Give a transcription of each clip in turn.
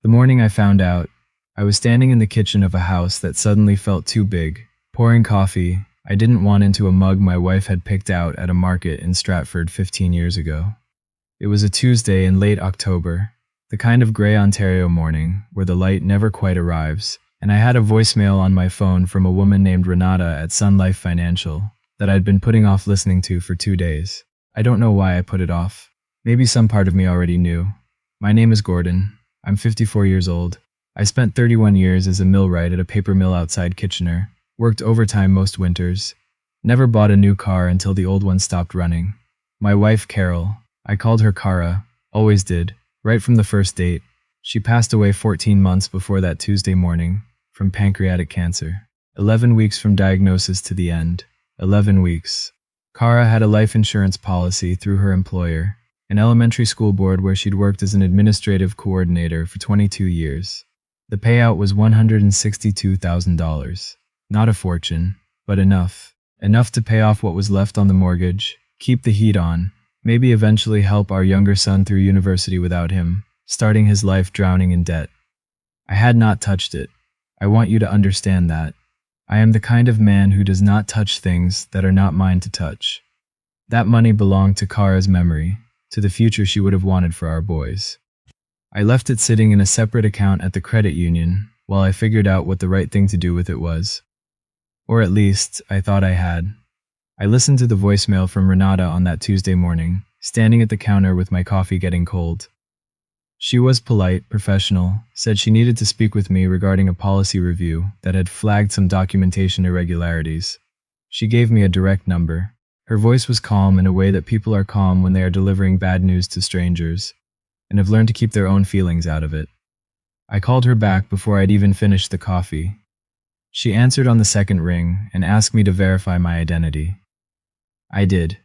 The morning I found out, I was standing in the kitchen of a house that suddenly felt too big, pouring coffee I didn't want into a mug my wife had picked out at a market in Stratford 15 years ago. It was a Tuesday in late October, the kind of gray Ontario morning where the light never quite arrives, and I had a voicemail on my phone from a woman named Renata at Sun Life Financial that I'd been putting off listening to for 2 days. I don't know why I put it off. Maybe some part of me already knew. My name is Gordon. I'm 54 years old. I spent 31 years as a millwright at a paper mill outside Kitchener, worked overtime most winters, never bought a new car until the old one stopped running. My wife, Carol, I called her Cara, always did, right from the first date. She passed away 14 months before that Tuesday morning, from pancreatic cancer. 11 weeks from diagnosis to the end. 11 weeks. Cara had a life insurance policy through her employer, an elementary school board where she'd worked as an administrative coordinator for 22 years. The payout was $162,000. Not a fortune, but enough. Enough to pay off what was left on the mortgage, keep the heat on, maybe eventually help our younger son through university without him, starting his life drowning in debt. I had not touched it. I want you to understand that. I am the kind of man who does not touch things that are not mine to touch. That money belonged to Cara's memory, to the future she would have wanted for our boys. I left it sitting in a separate account at the credit union while I figured out what the right thing to do with it was. Or at least, I thought I had. I listened to the voicemail from Renata on that Tuesday morning, standing at the counter with my coffee getting cold. She was polite, professional, said she needed to speak with me regarding a policy review that had flagged some documentation irregularities. She gave me a direct number. Her voice was calm in a way that people are calm when they are delivering bad news to strangers, and have learned to keep their own feelings out of it. I called her back before I'd even finished the coffee. She answered on the second ring and asked me to verify my identity. I did.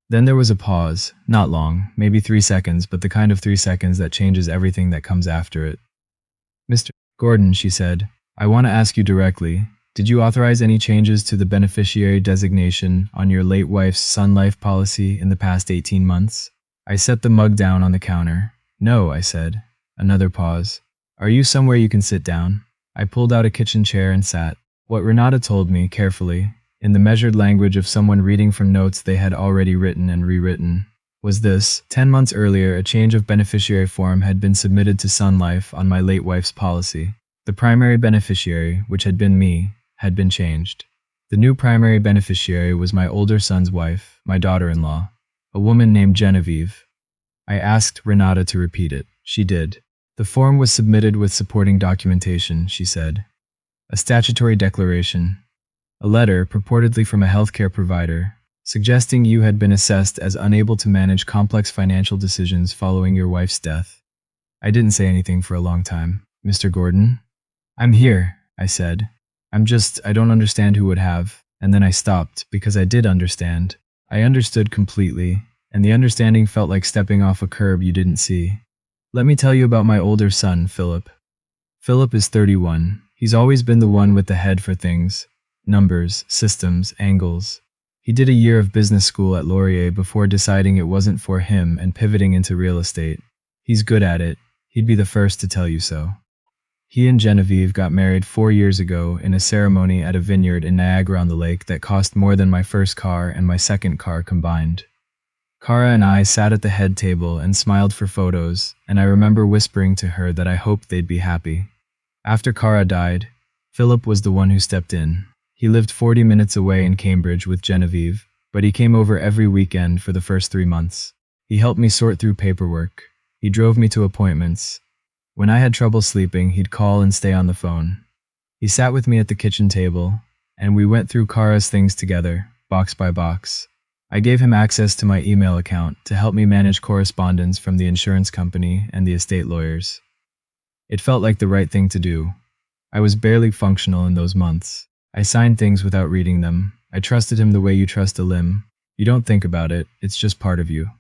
Then there was a pause, not long, maybe 3 seconds, but the kind of 3 seconds that changes everything that comes after it. Mr. Gordon, she said, I want to ask you directly, did you authorize any changes to the beneficiary designation on your late wife's Sun Life policy in the past 18 months? I set the mug down on the counter. No, I said. Another pause. Are you somewhere you can sit down? I pulled out a kitchen chair and sat. What Renata told me, carefully, in the measured language of someone reading from notes they had already written and rewritten, was this: 10 months earlier, a change of beneficiary form had been submitted to Sun Life on my late wife's policy. The primary beneficiary, which had been me, had been changed. The new primary beneficiary was my older son's wife, my daughter-in-law, a woman named Genevieve. I asked Renata to repeat it. She did. The form was submitted with supporting documentation, she said. A statutory declaration. A letter, purportedly from a healthcare provider, suggesting you had been assessed as unable to manage complex financial decisions following your wife's death. I didn't say anything for a long time. Mr. Gordon? I'm here, I said. I don't understand who would have. And then I stopped, because I did understand. I understood completely, and the understanding felt like stepping off a curb you didn't see. Let me tell you about my older son, Philip. Philip is 31. He's always been the one with the head for things. Numbers, systems, angles. He did a year of business school at Laurier before deciding it wasn't for him and pivoting into real estate. He's good at it. He'd be the first to tell you so. He and Genevieve got married 4 years ago in a ceremony at a vineyard in Niagara-on-the-Lake that cost more than my first car and my second car combined. Cara and I sat at the head table and smiled for photos, and I remember whispering to her that I hoped they'd be happy. After Cara died, Philip was the one who stepped in. He lived 40 minutes away in Cambridge with Genevieve, but he came over every weekend for the first 3 months. He helped me sort through paperwork. He drove me to appointments. When I had trouble sleeping, he'd call and stay on the phone. He sat with me at the kitchen table, and we went through Cara's things together, box by box. I gave him access to my email account to help me manage correspondence from the insurance company and the estate lawyers. It felt like the right thing to do. I was barely functional in those months. I signed things without reading them. I trusted him the way you trust a limb. You don't think about it, it's just part of you.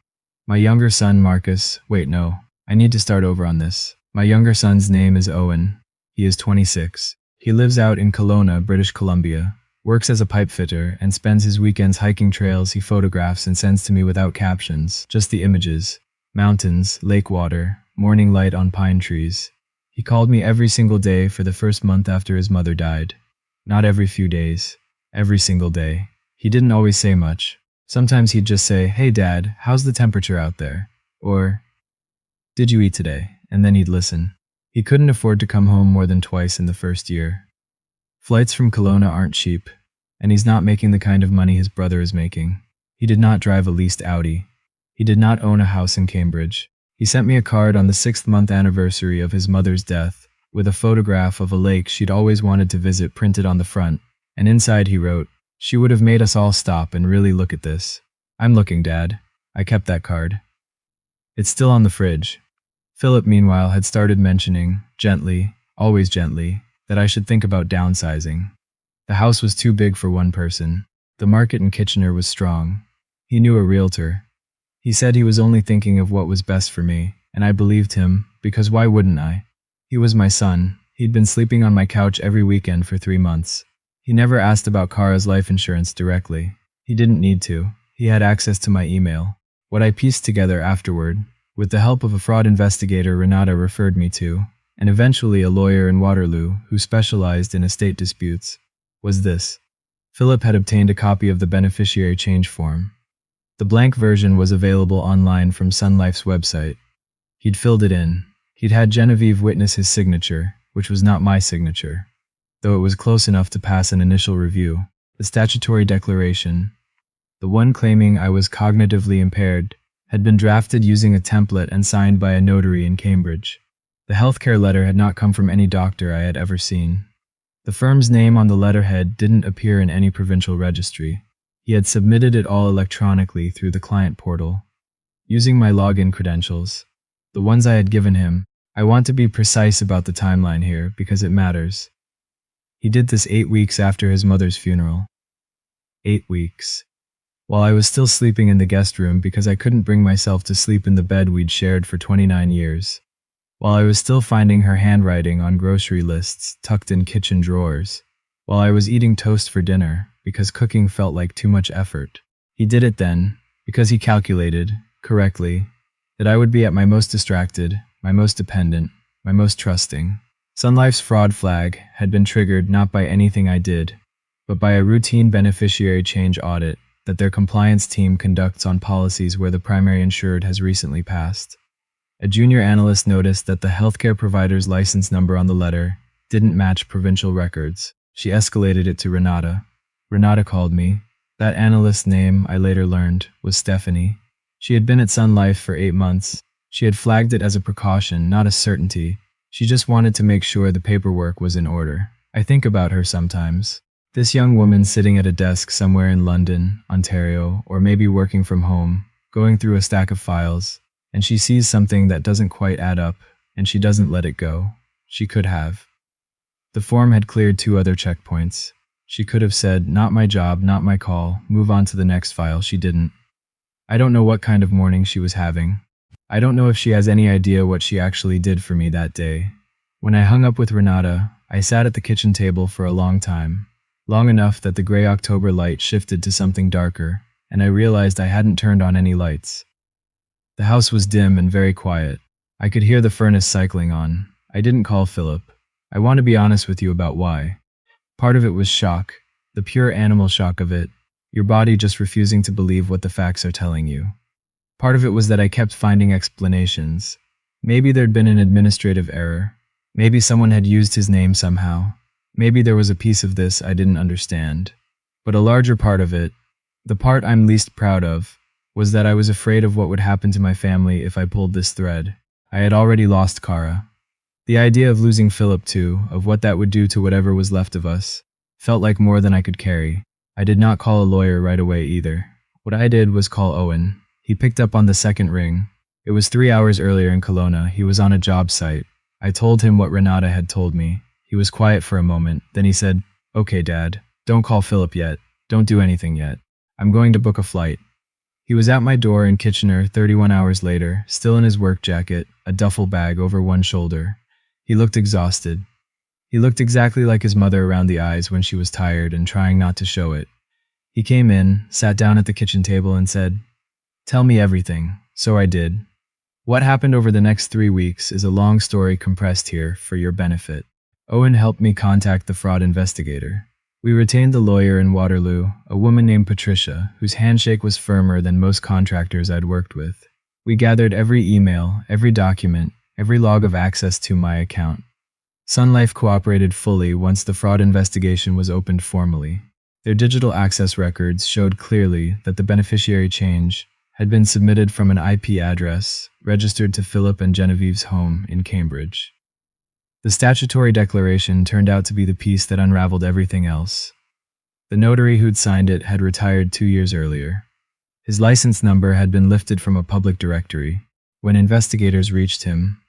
My younger son, Marcus, I need to start over on this. My younger son's name is Owen. He is 26. He lives out in Kelowna, British Columbia, works as a pipe fitter, and spends his weekends hiking trails he photographs and sends to me without captions, just the images. Mountains, lake water, morning light on pine trees. He called me every single day for the first month after his mother died. Not every few days, every single day. He didn't always say much. Sometimes he'd just say, "Hey Dad, how's the temperature out there?" Or, "Did you eat today?" And then he'd listen. He couldn't afford to come home more than twice in the first year. Flights from Kelowna aren't cheap, and he's not making the kind of money his brother is making. He did not drive a leased Audi. He did not own a house in Cambridge. He sent me a card on the 6th-month anniversary of his mother's death, with a photograph of a lake she'd always wanted to visit printed on the front, and inside he wrote, "She would have made us all stop and really look at this." "I'm looking, Dad." I kept that card. It's still on the fridge. Philip, meanwhile, had started mentioning, gently, always gently, that I should think about downsizing. The house was too big for one person. The market in Kitchener was strong. He knew a realtor. He said he was only thinking of what was best for me, and I believed him, because why wouldn't I? He was my son. He'd been sleeping on my couch every weekend for 3 months. He never asked about Kara's life insurance directly. He didn't need to. He had access to my email. What I pieced together afterward, with the help of a fraud investigator Renata referred me to, and eventually a lawyer in Waterloo who specialized in estate disputes, was this. Philip had obtained a copy of the beneficiary change form. The blank version was available online from Sun Life's website. He'd filled it in. He'd had Genevieve witness his signature, which was not my signature, though it was close enough to pass an initial review. The statutory declaration, the one claiming I was cognitively impaired, had been drafted using a template and signed by a notary in Cambridge. The healthcare letter had not come from any doctor I had ever seen. The firm's name on the letterhead didn't appear in any provincial registry. He had submitted it all electronically through the client portal. Using my login credentials, the ones I had given him, I want to be precise about the timeline here because it matters. He did this 8 weeks after his mother's funeral. 8 weeks. While I was still sleeping in the guest room because I couldn't bring myself to sleep in the bed we'd shared for 29 years. While I was still finding her handwriting on grocery lists tucked in kitchen drawers. While I was eating toast for dinner because cooking felt like too much effort. He did it then because he calculated, correctly, that I would be at my most distracted, my most dependent, my most trusting. Sun Life's fraud flag had been triggered not by anything I did, but by a routine beneficiary change audit that their compliance team conducts on policies where the primary insured has recently passed. A junior analyst noticed that the healthcare provider's license number on the letter didn't match provincial records. She escalated it to Renata. Renata called me. That analyst's name, I later learned, was Stephanie. She had been at Sun Life for 8 months. She had flagged it as a precaution, not a certainty. She just wanted to make sure the paperwork was in order. I think about her sometimes. This young woman sitting at a desk somewhere in London, Ontario, or maybe working from home, going through a stack of files, and she sees something that doesn't quite add up, and she doesn't let it go. She could have. The form had cleared 2 other checkpoints. She could have said, "Not my job, not my call, move on to the next file." She didn't. I don't know what kind of morning she was having. I don't know if she has any idea what she actually did for me that day. When I hung up with Renata, I sat at the kitchen table for a long time. Long enough that the gray October light shifted to something darker, and I realized I hadn't turned on any lights. The house was dim and very quiet. I could hear the furnace cycling on. I didn't call Philip. I want to be honest with you about why. Part of it was shock, the pure animal shock of it, your body just refusing to believe what the facts are telling you. Part of it was that I kept finding explanations. Maybe there'd been an administrative error. Maybe someone had used his name somehow. Maybe there was a piece of this I didn't understand. But a larger part of it, the part I'm least proud of, was that I was afraid of what would happen to my family if I pulled this thread. I had already lost Kara. The idea of losing Philip too, of what that would do to whatever was left of us, felt like more than I could carry. I did not call a lawyer right away either. What I did was call Owen. He picked up on the second ring. It was 3 hours earlier in Kelowna. He was on a job site. I told him what Renata had told me. He was quiet for a moment. Then he said, "Okay, Dad, don't call Philip yet. Don't do anything yet. I'm going to book a flight." He was at my door in Kitchener 31 hours later, still in his work jacket, a duffel bag over one shoulder. He looked exhausted. He looked exactly like his mother around the eyes when she was tired and trying not to show it. He came in, sat down at the kitchen table and said, "Tell me everything." So I did. What happened over the next 3 weeks is a long story compressed here for your benefit. Owen helped me contact the fraud investigator. We retained the lawyer in Waterloo, a woman named Patricia, whose handshake was firmer than most contractors I'd worked with. We gathered every email, every document, every log of access to my account. Sun Life cooperated fully once the fraud investigation was opened formally. Their digital access records showed clearly that the beneficiary change had been submitted from an IP address registered to Philip and Genevieve's home in Cambridge. The statutory declaration turned out to be the piece that unraveled everything else. The notary who'd signed it had retired 2 years earlier. His license number had been lifted from a public directory. When investigators reached him,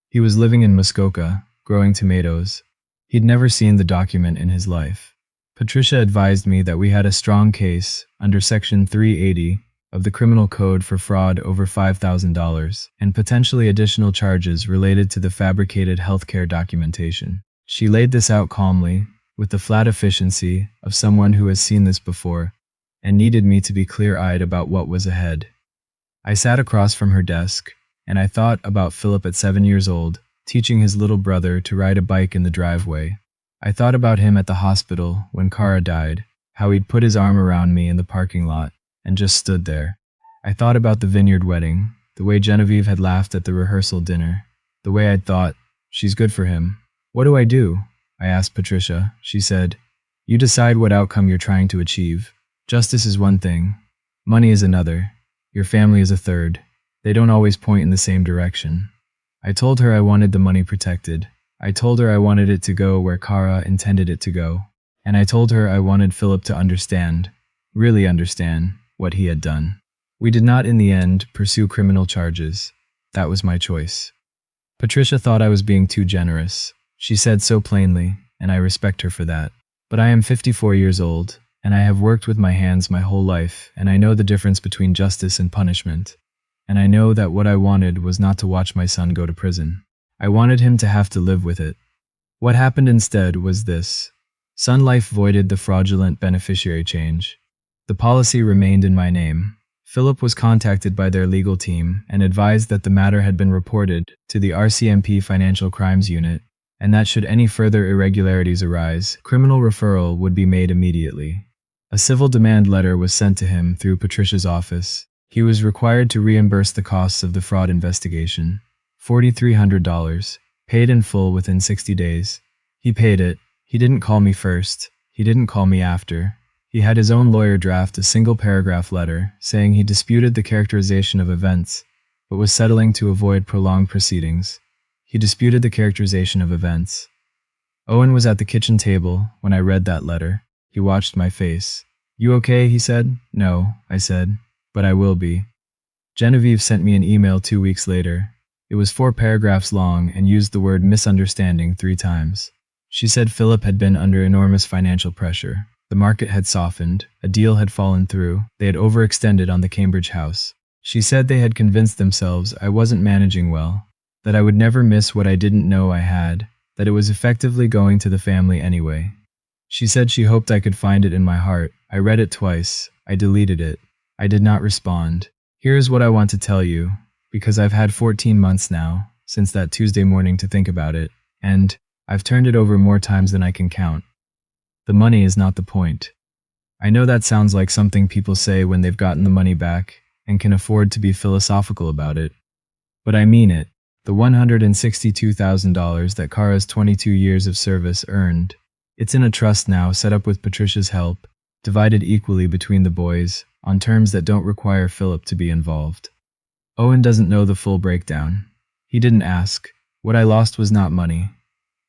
he was living in Muskoka, growing tomatoes. He'd never seen the document in his life. Patricia advised me that we had a strong case under Section 380 of the Criminal Code for fraud over $5,000 and potentially additional charges related to the fabricated healthcare documentation. She laid this out calmly, with the flat efficiency of someone who has seen this before and needed me to be clear-eyed about what was ahead. I sat across from her desk, and I thought about Philip at 7 years old, teaching his little brother to ride a bike in the driveway. I thought about him at the hospital when Kara died, how he'd put his arm around me in the parking lot and just stood there. I thought about the vineyard wedding, the way Genevieve had laughed at the rehearsal dinner, the way I'd thought, she's good for him. What do? I asked Patricia. She said, you decide what outcome you're trying to achieve. Justice is one thing. Money is another. Your family is a third. They don't always point in the same direction. I told her I wanted the money protected. I told her I wanted it to go where Kara intended it to go. And I told her I wanted Philip to understand, really understand, what he had done. We did not in the end pursue criminal charges. That was my choice. Patricia thought I was being too generous. She said so plainly, and I respect her for that. But I am 54 years old, and I have worked with my hands my whole life, and I know the difference between justice and punishment. And I know that what I wanted was not to watch my son go to prison. I wanted him to have to live with it. What happened instead was this. Sun Life voided the fraudulent beneficiary change. The policy remained in my name. Philip was contacted by their legal team and advised that the matter had been reported to the RCMP Financial Crimes Unit, and that should any further irregularities arise, criminal referral would be made immediately. A civil demand letter was sent to him through Patricia's office. He was required to reimburse the costs of the fraud investigation, $4,300, paid in full within 60 days. He paid it. He didn't call me first. He didn't call me after. He had his own lawyer draft a single-paragraph letter saying he disputed the characterization of events, but was settling to avoid prolonged proceedings. He disputed the characterization of events. Owen was at the kitchen table when I read that letter. He watched my face. You okay? He said. No, I said, but I will be. Genevieve sent me an email 2 weeks later. It was 4 paragraphs long and used the word misunderstanding 3 times. She said Philip had been under enormous financial pressure. The market had softened, a deal had fallen through, they had overextended on the Cambridge house. She said they had convinced themselves I wasn't managing well, that I would never miss what I didn't know I had, that it was effectively going to the family anyway. She said she hoped I could find it in my heart. I read it twice. I deleted it. I did not respond. Here is what I want to tell you, because I've had 14 months now, since that Tuesday morning to think about it, and I've turned it over more times than I can count. The money is not the point. I know that sounds like something people say when they've gotten the money back and can afford to be philosophical about it. But I mean it. The $162,000 that Kara's 22 years of service earned. It's in a trust now set up with Patricia's help, divided equally between the boys, on terms that don't require Philip to be involved. Owen doesn't know the full breakdown. He didn't ask. What I lost was not money.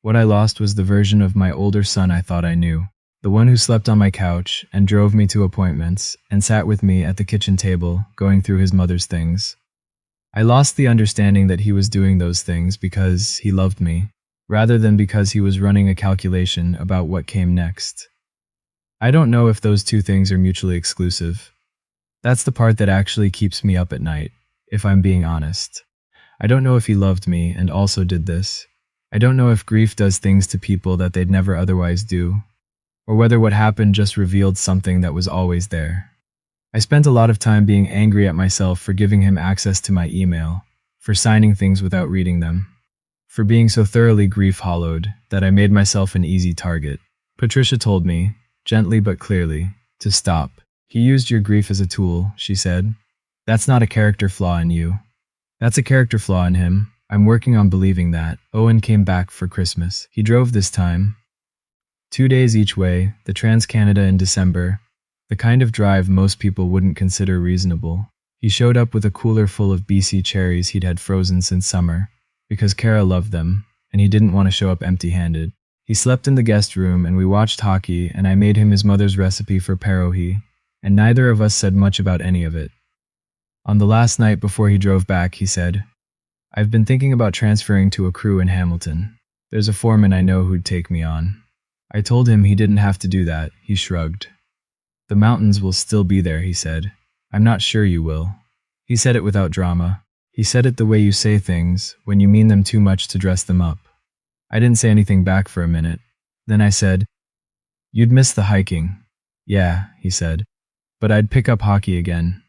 What I lost was the version of my older son I thought I knew. The one who slept on my couch and drove me to appointments and sat with me at the kitchen table going through his mother's things. I lost the understanding that he was doing those things because he loved me, rather than because he was running a calculation about what came next. I don't know if those two things are mutually exclusive. That's the part that actually keeps me up at night, if I'm being honest. I don't know if he loved me and also did this. I don't know if grief does things to people that they'd never otherwise do, or whether what happened just revealed something that was always there. I spent a lot of time being angry at myself for giving him access to my email, for signing things without reading them, for being so thoroughly grief-hollowed that I made myself an easy target. Patricia told me, gently but clearly, to stop. He used your grief as a tool, she said. That's not a character flaw in you. That's a character flaw in him. I'm working on believing that. Owen came back for Christmas. He drove this time. 2 days each way, the Trans-Canada in December, the kind of drive most people wouldn't consider reasonable. He showed up with a cooler full of BC cherries he'd had frozen since summer, because Kara loved them, and he didn't want to show up empty-handed. He slept in the guest room and we watched hockey, and I made him his mother's recipe for pierogi, and neither of us said much about any of it. On the last night before he drove back, he said, I've been thinking about transferring to a crew in Hamilton. There's a foreman I know who'd take me on. I told him he didn't have to do that. He shrugged. The mountains will still be there, he said. I'm not sure you will. He said it without drama. He said it the way you say things, when you mean them too much to dress them up. I didn't say anything back for a minute. Then I said, You'd miss the hiking. Yeah, he said. But I'd pick up hockey again.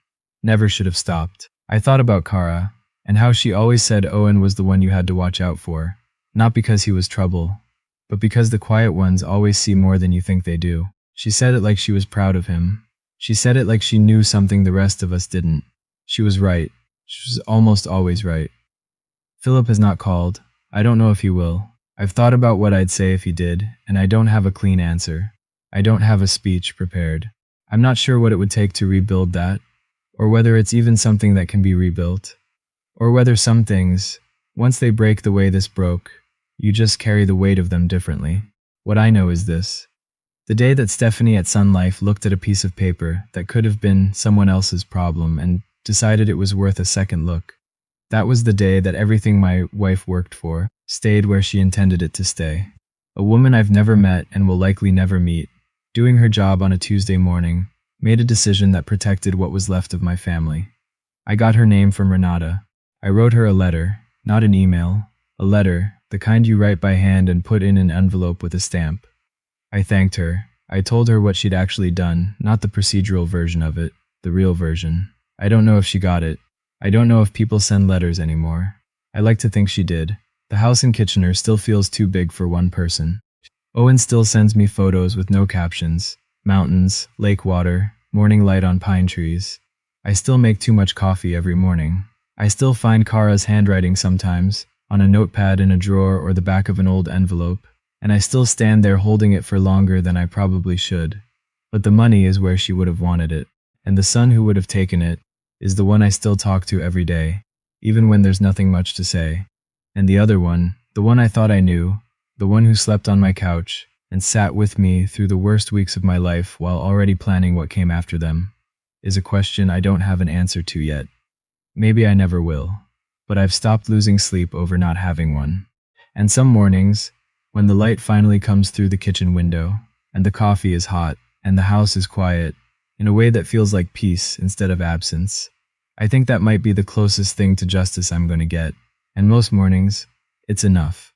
Never should have stopped. I thought about Kara, and how she always said Owen was the one you had to watch out for. Not because he was trouble, but because the quiet ones always see more than you think they do. She said it like she was proud of him. She said it like she knew something the rest of us didn't. She was right. She was almost always right. Philip has not called. I don't know if he will. I've thought about what I'd say if he did, and I don't have a clean answer. I don't have a speech prepared. I'm not sure what it would take to rebuild that, or whether it's even something that can be rebuilt, or whether some things, once they break the way this broke, you just carry the weight of them differently. What I know is this. The day that Stephanie at Sun Life looked at a piece of paper that could have been someone else's problem and decided it was worth a second look, that was the day that everything my wife worked for stayed where she intended it to stay. A woman I've never met and will likely never meet, doing her job on a Tuesday morning, made a decision that protected what was left of my family. I got her name from Renata. I wrote her a letter, not an email, a letter, the kind you write by hand and put in an envelope with a stamp. I thanked her. I told her what she'd actually done, not the procedural version of it, the real version. I don't know if she got it. I don't know if people send letters anymore. I like to think she did. The house in Kitchener still feels too big for one person. Owen still sends me photos with no captions. Mountains, lake water, morning light on pine trees. I still make too much coffee every morning. I still find Kara's handwriting sometimes, on a notepad in a drawer or the back of an old envelope, and I still stand there holding it for longer than I probably should. But the money is where she would have wanted it, and the son who would have taken it is the one I still talk to every day, even when there's nothing much to say. And the other one, the one I thought I knew, the one who slept on my couch and sat with me through the worst weeks of my life while already planning what came after them, is a question I don't have an answer to yet. Maybe I never will, but I've stopped losing sleep over not having one. And some mornings, when the light finally comes through the kitchen window, and the coffee is hot, and the house is quiet, in a way that feels like peace instead of absence, I think that might be the closest thing to justice I'm going to get. And most mornings, it's enough.